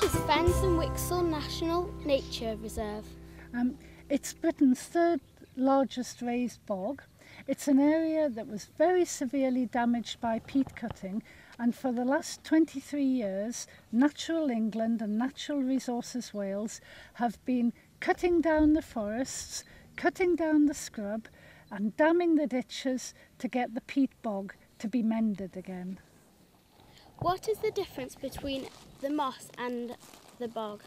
is Fenn and Whixall National Nature Reserve? It's Britain's third largest raised bog. It's an area that was very severely damaged by peat cutting, and for the last 23 years Natural England and Natural Resources Wales have been cutting down the forests, cutting down the scrub and damming the ditches to get the peat bog to be mended again. What is the difference between the moss and the bog?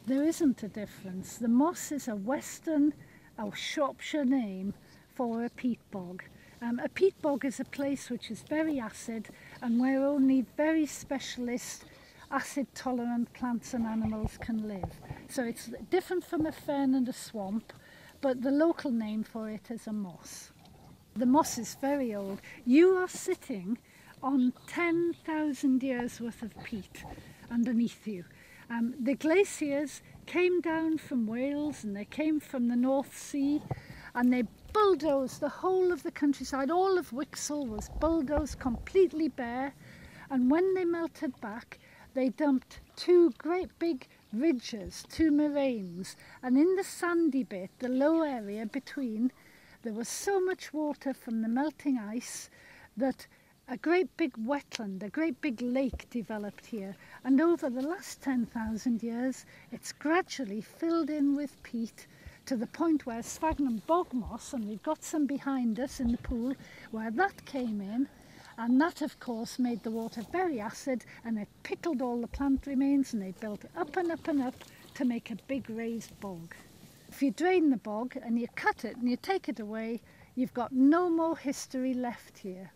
There isn't a difference. The moss is a Western or Shropshire name for a peat bog. A peat bog is a place which is very acid and where only very specialist acid tolerant plants and animals can live. So it's different from a fen and a swamp, but the local name for it is a moss. The moss is very old. You are sitting on 10,000 years worth of peat underneath you. The glaciers came down from Wales and they came from the North Sea and they bulldozed the whole of the countryside. All of Whixall was bulldozed completely bare, and when they melted back they dumped two great big ridges, two moraines, and in the sandy bit, the low area between, there was so much water from the melting ice that a great big wetland, a great big lake developed here, and over the last 10,000 years it's gradually filled in with peat to the point where sphagnum bog moss, and we've got some behind us in the pool, where that came in, and that of course made the water very acid and it pickled all the plant remains and they built up and up and up to make a big raised bog. If you drain the bog and you cut it and you take it away, you've got no more history left here.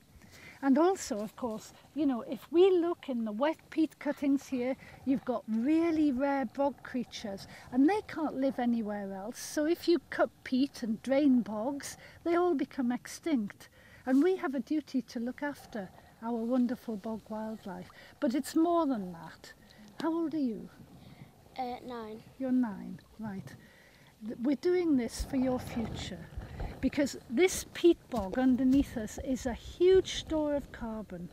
And also, of course, you know, if we look in the wet peat cuttings here, you've got really rare bog creatures and they can't live anywhere else. So if you cut peat and drain bogs, they all become extinct. And we have a duty to look after our wonderful bog wildlife. But it's more than that. How old are you? 9. You're 9, right. We're doing this for your future, because this peat bog underneath us is a huge store of carbon.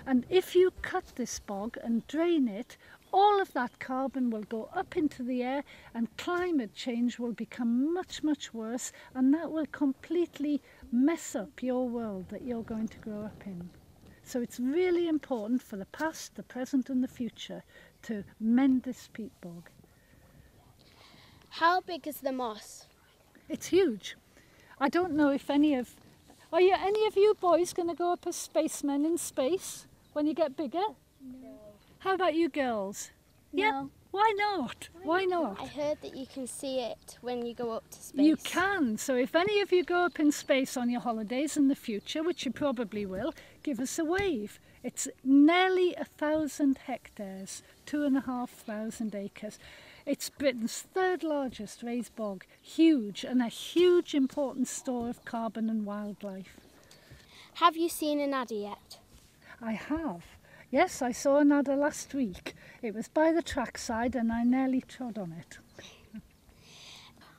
And if you cut this bog and drain it, all of that carbon will go up into the air and climate change will become much, much worse, and that will completely mess up your world that you're going to grow up in. So it's really important for the past, the present and the future to mend this peat bog. How big is the moss? It's huge. I don't know if any of you boys going to go up as spacemen in space when you get bigger? No. How about you girls? No. Yeah. Why not? Why not? I heard that you can see it when you go up to space. You can. So if any of you go up in space on your holidays in the future, which you probably will, give us a wave. It's nearly 1,000 hectares, 2,500 acres. It's Britain's third largest raised bog, huge, and a huge important store of carbon and wildlife. Have you seen an adder yet? I have. Yes, I saw an adder last week. It was by the trackside and I nearly trod on it.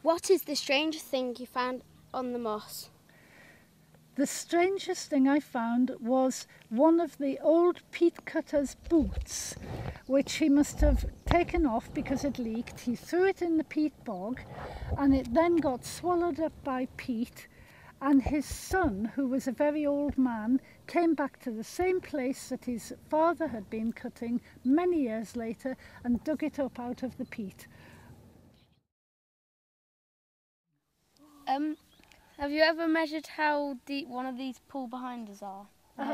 What is the strangest thing you found on the moss? The strangest thing I found was one of the old peat cutter's boots, which he must have taken off because it leaked. He threw it in the peat bog and it then got swallowed up by peat, and his son, who was a very old man, came back to the same place that his father had been cutting many years later and dug it up out of the peat. Have you ever measured how deep one of these pool behind us are?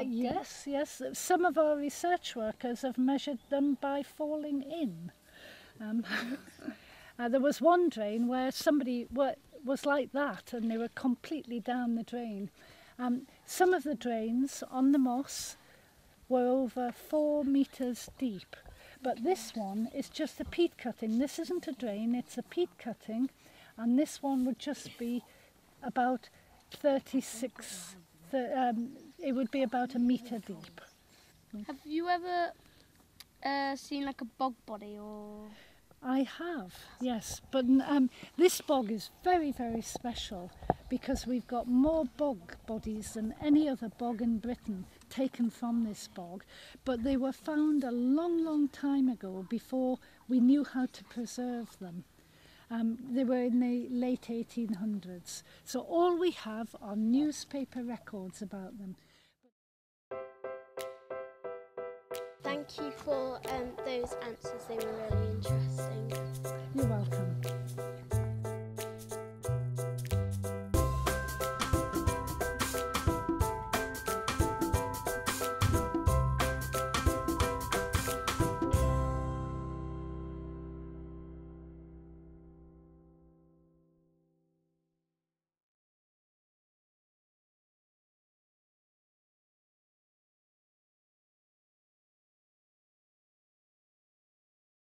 Yes. Some of our research workers have measured them by falling in. There was one drain where somebody was like that and they were completely down the drain. Some of the drains on the moss were over 4 metres deep, but this one is just a peat cutting. This isn't a drain, it's a peat cutting, and this one would just be about 36, it would be about 1 metre deep. Have you ever seen like a bog body or? I have, yes, but this bog is very, very special because we've got more bog bodies than any other bog in Britain. taken from this bog, but they were found a long, long time ago before we knew how to preserve them. They were in the late 1800s. So all we have are newspaper records about them. Thank you for those answers, they were really